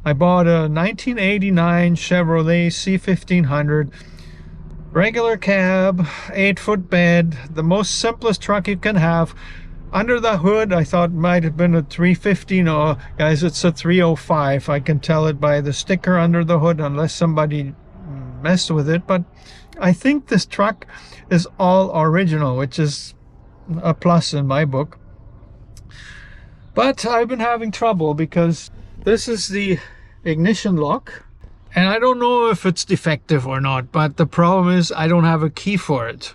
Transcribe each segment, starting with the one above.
I bought a 1989 Chevrolet C1500, regular cab, 8-foot bed, the most simplest truck you can have. Under the hood, I thought it might have been a 350. No, guys, it's a 305. I can tell it by the sticker under the hood, unless somebody messed with it. But I think this truck is all original, which is a plus in my book. But I've been having trouble because this is the ignition lock, and I don't know if it's defective or not, but the problem is I don't have a key for it.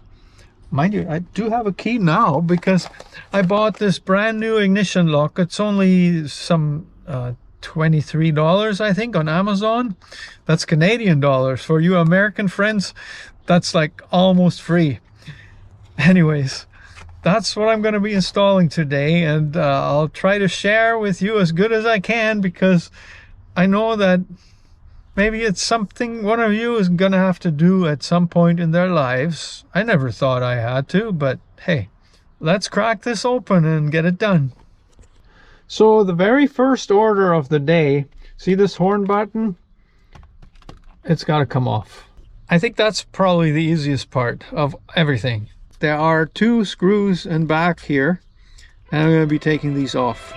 Mind you, I do have a key now because I bought this brand new ignition lock. It's only some $23, I think, on Amazon. That's Canadian dollars. For you American friends, that's like almost free. Anyways, that's what I'm going to be installing today, and I'll try to share with you as good as I can, because I know that maybe it's something one of you is going to have to do at some point in their lives. I never thought I had to, but hey, let's crack this open and get it done. So the very first order of the day, see this horn button? It's got to come off. I think that's probably the easiest part of everything. There are 2 screws in back here, and I'm going to be taking these off.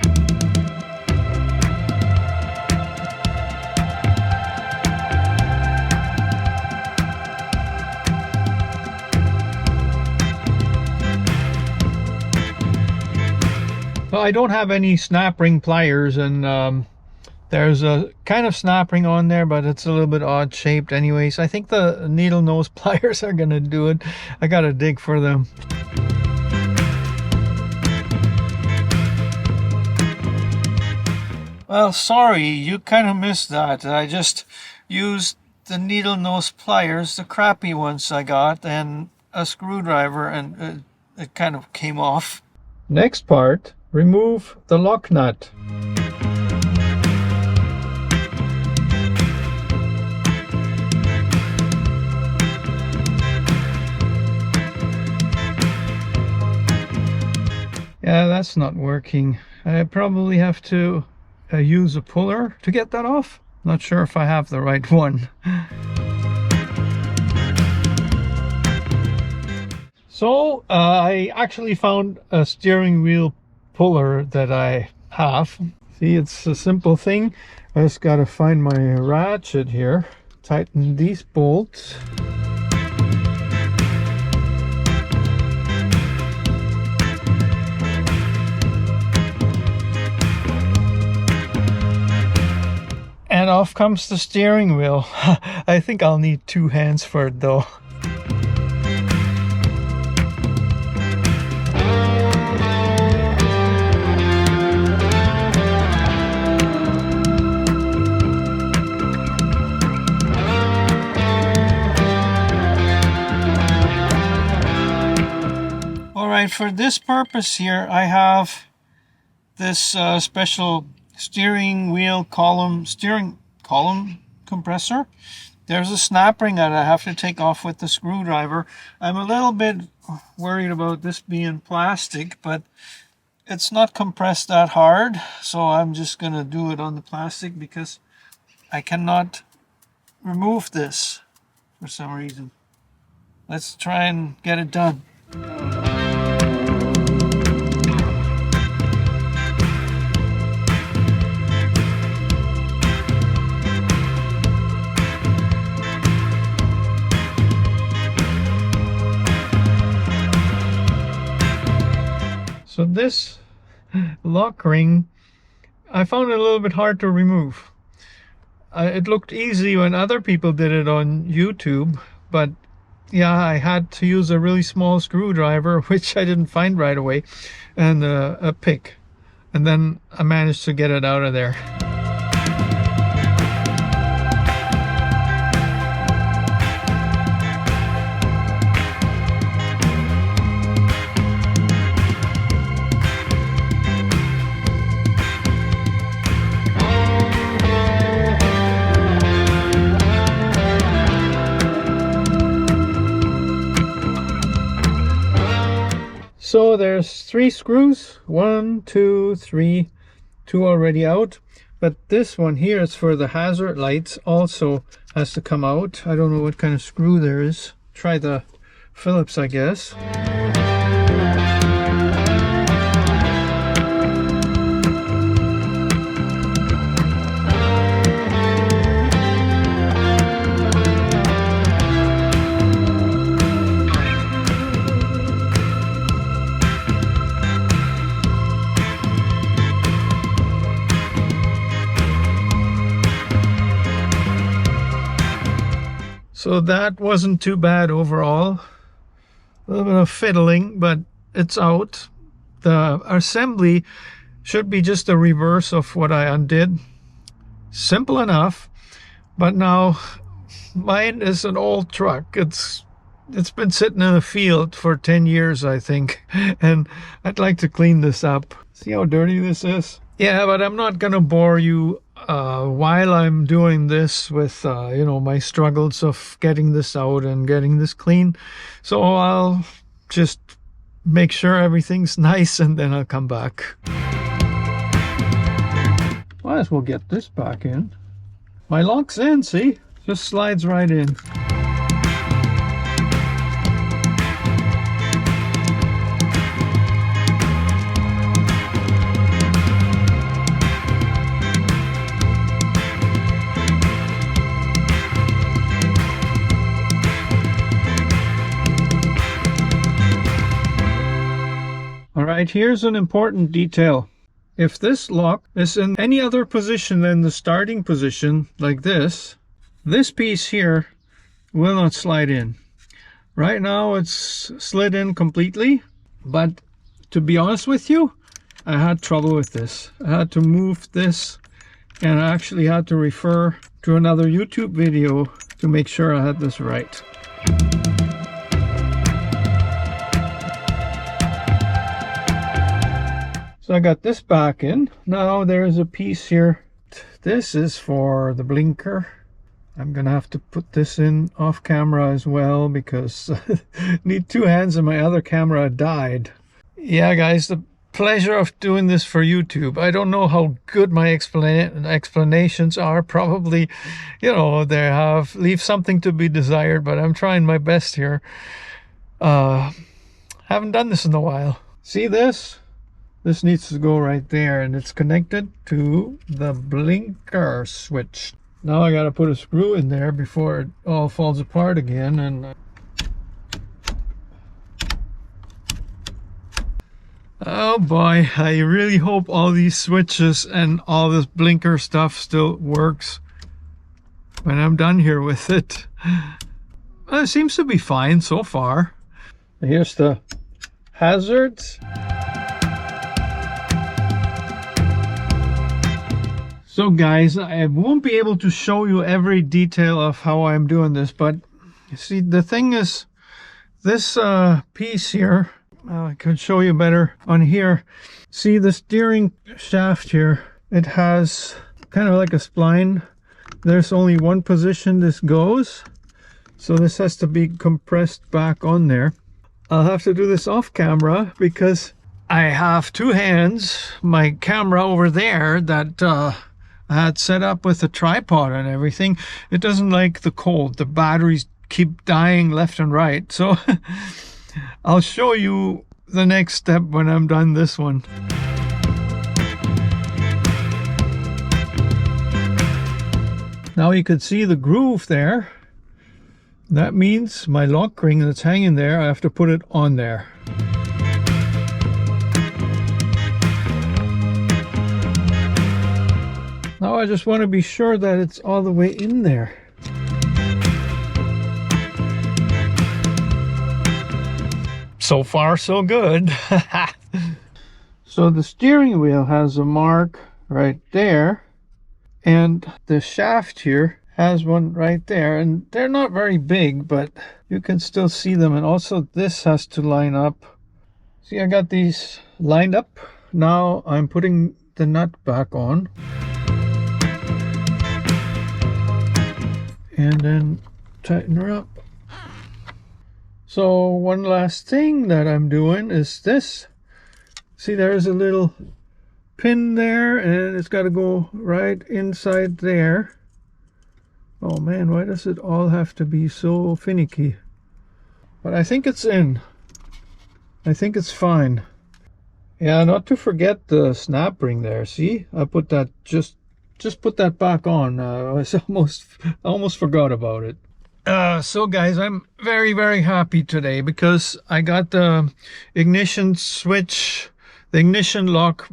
Well, I don't have any snap ring pliers, and there's a kind of snap ring on there, but it's a little bit odd shaped anyways. I think the needle nose pliers are gonna do it. I gotta dig for them. Well, sorry, you kind of missed that. I just used the needle nose pliers, the crappy ones I got, and a screwdriver, and it kind of came off. Next part, remove the lock nut. Yeah, that's not working. I probably have to use a puller to get that off. Not sure if I have the right one. So I actually found a steering wheel puller that I have. See, it's a simple thing. I just gotta find my ratchet here, tighten these bolts. And off comes the steering wheel. I think I'll need 2 hands for it though. Alright, for this purpose here, I have this special steering column compressor. There's a snap ring that I have to take off with the screwdriver. I'm a little bit worried about this being plastic, but it's not compressed that hard, so I'm just going to do it on the plastic because I cannot remove this for some reason. Let's try and get it done. So this lock ring, I found it a little bit hard to remove. It looked easy when other people did it on YouTube, but yeah, I had to use a really small screwdriver, which I didn't find right away, and a pick. And then I managed to get it out of there. So there's 3 screws, 1, 2, 3, 2 already out. But this one here is for the hazard lights, also has to come out. I don't know what kind of screw there is. Try the Phillips, I guess. So that wasn't too bad overall. A little bit of fiddling, but it's out. The assembly should be just a reverse of what I undid. Simple enough, but now mine is an old truck. It's been sitting in a field for 10 years, I think, and I'd like to clean this up. See how dirty this is? Yeah, but I'm not gonna bore you while I'm doing this with you know, my struggles of getting this out and getting this clean. So I'll just make sure everything's nice and then I'll come back. Might as well get this back in. My lock's in, see? Just slides right in. Alright, here's an important detail. If this lock is in any other position than the starting position, like this piece here will not slide in. Right now it's slid in completely, but to be honest with you, I had trouble with this. I had to move this, and I actually had to refer to another YouTube video to make sure I had this right. So I got this back in. Now there's a piece here. This is for the blinker. I'm gonna have to put this in off camera as well because I need two hands and my other camera died. Yeah guys, the pleasure of doing this for YouTube. I don't know how good my explanations are. Probably, you know, they leave something to be desired, but I'm trying my best here. Haven't done this in a while. See this? This needs to go right there, and it's connected to the blinker switch. Now I gotta put a screw in there before it all falls apart again. And oh boy, I really hope all these switches and all this blinker stuff still works when I'm done here with it. It seems to be fine so far. Here's the hazards. So guys, I won't be able to show you every detail of how I'm doing this, but you see, the thing is, this piece here, I could show you better on here. See the steering shaft here, it has kind of like a spline. There's only one position this goes, so this has to be compressed back on there. I'll have to do this off camera because I have two hands, my camera over there that I had set up with a tripod and everything. It doesn't like the cold. The batteries keep dying left and right. So I'll show you the next step when I'm done this one. Now you can see the groove there. That means my lock ring that's hanging there, I have to put it on there. Now I just want to be sure that it's all the way in there. So far so good. So the steering wheel has a mark right there, and the shaft here has one right there, and they're not very big, but you can still see them. And also this has to line up. See, I got these lined up. Now I'm putting the nut back on. And then tighten her up. So one last thing that I'm doing is this. See, there's a little pin there, and it's got to go right inside there. Oh man, why does it all have to be so finicky? But I think it's in. I think it's fine. Yeah, not to forget the snap ring there. See, I put that, just put that back on. I almost forgot about it. So guys, I'm very, very happy today because I got the ignition switch, the ignition lock.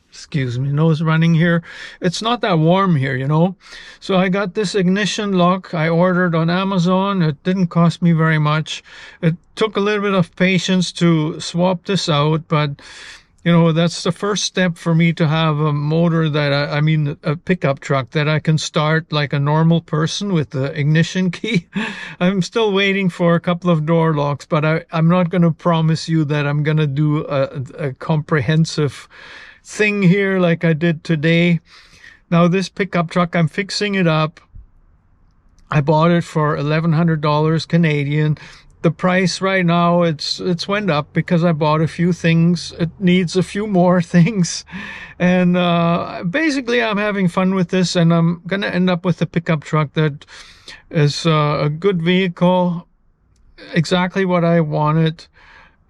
Excuse me, nose running here. It's not that warm here, you know. So I got this ignition lock I ordered on Amazon. It didn't cost me very much. It took a little bit of patience to swap this out, but you know, that's the first step for me to have a motor that I mean a pickup truck that I can start like a normal person with the ignition key. I'm still waiting for a couple of door locks, but I'm not going to promise you that I'm going to do a comprehensive thing here like I did today. Now this pickup truck, I'm fixing it up. I bought it for $1,100 Canadian. The price right now, it's went up because I bought a few things. It needs a few more things, and basically I'm having fun with this, and I'm gonna end up with a pickup truck that is a good vehicle, exactly what I wanted.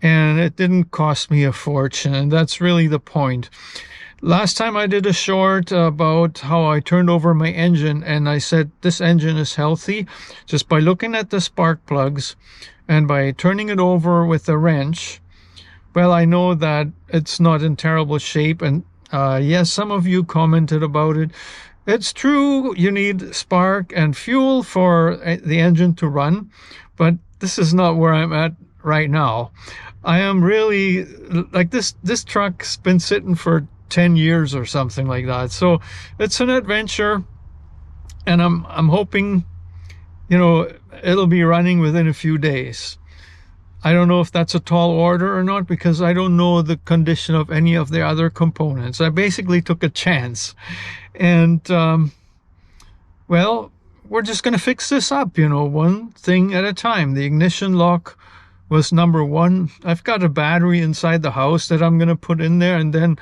And it didn't cost me a fortune, and that's really the point. Last time I did a short about how I turned over my engine, and I said this engine is healthy just by looking at the spark plugs and by turning it over with a wrench. Well, I know that it's not in terrible shape, and yes, some of you commented about it. It's true, you need spark and fuel for the engine to run, but this is not where I'm at right now. I am really like this truck's been sitting for 10 years or something like that, so it's an adventure, and I'm hoping, you know, it'll be running within a few days. I don't know if that's a tall order or not because I don't know the condition of any of the other components. I basically took a chance, and well, we're just gonna fix this up, you know, one thing at a time. The ignition lock was number one. I've got a battery inside the house that I'm going to put in there, and then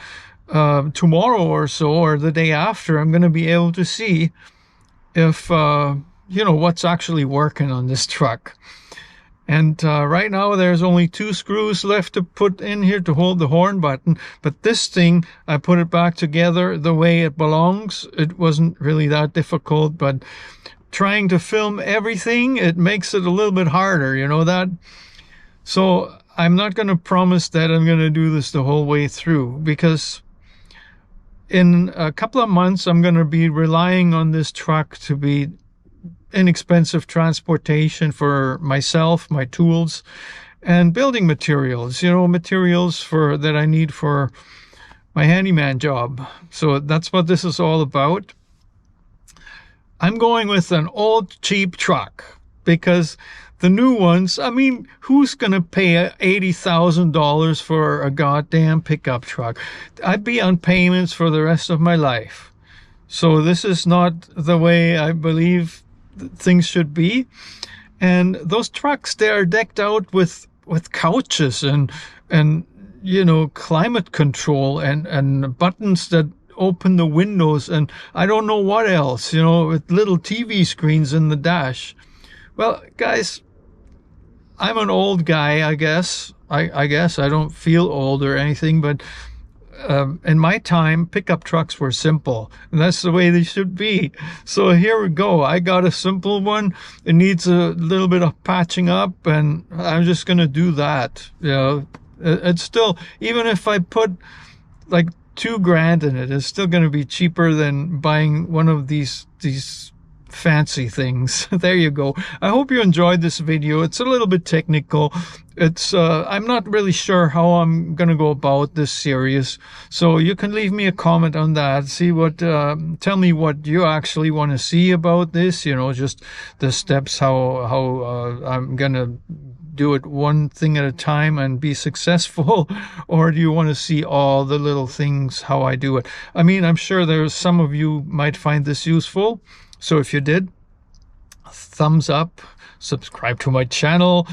tomorrow or so, or the day after, I'm going to be able to see if you know, what's actually working on this truck. And right now there's only 2 screws left to put in here to hold the horn button, but this thing, I put it back together the way it belongs. It wasn't really that difficult, but trying to film everything, it makes it a little bit harder, you know that. So I'm not going to promise that I'm going to do this the whole way through, because in a couple of months I'm going to be relying on this truck to be inexpensive transportation for myself, my tools, and building materials, you know, materials that I need for my handyman job. So that's what this is all about. I'm going with an old cheap truck because the new ones, I mean, who's going to pay $80,000 for a goddamn pickup truck? I'd be on payments for the rest of my life. So this is not the way I believe things should be. And those trucks, they are decked out with couches and you know, climate control and buttons that open the windows, and I don't know what else, you know, with little TV screens in the dash. Well, guys, I'm an old guy, I guess. I guess I don't feel old or anything, but in my time, pickup trucks were simple, and that's the way they should be. So here we go. I got a simple one. It needs a little bit of patching up, and I'm just going to do that. You know, it's still, even if I put like $2,000 in it, it's still going to be cheaper than buying one of these fancy things. There you go. I hope you enjoyed this video. It's a little bit technical. It's I'm not really sure how I'm gonna go about this series, so you can leave me a comment on that. See what tell me what you actually want to see about this, you know, just the steps, how I'm gonna do it one thing at a time and be successful, or do you want to see all the little things, how I do it? I mean, I'm sure there's some of you might find this useful. So if you did, thumbs up, subscribe to my channel,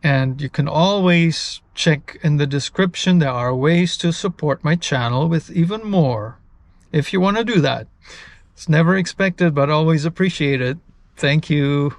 And you can always check in the description. There are ways to support my channel with even more if you want to do that. It's never expected, but always appreciated. Thank you.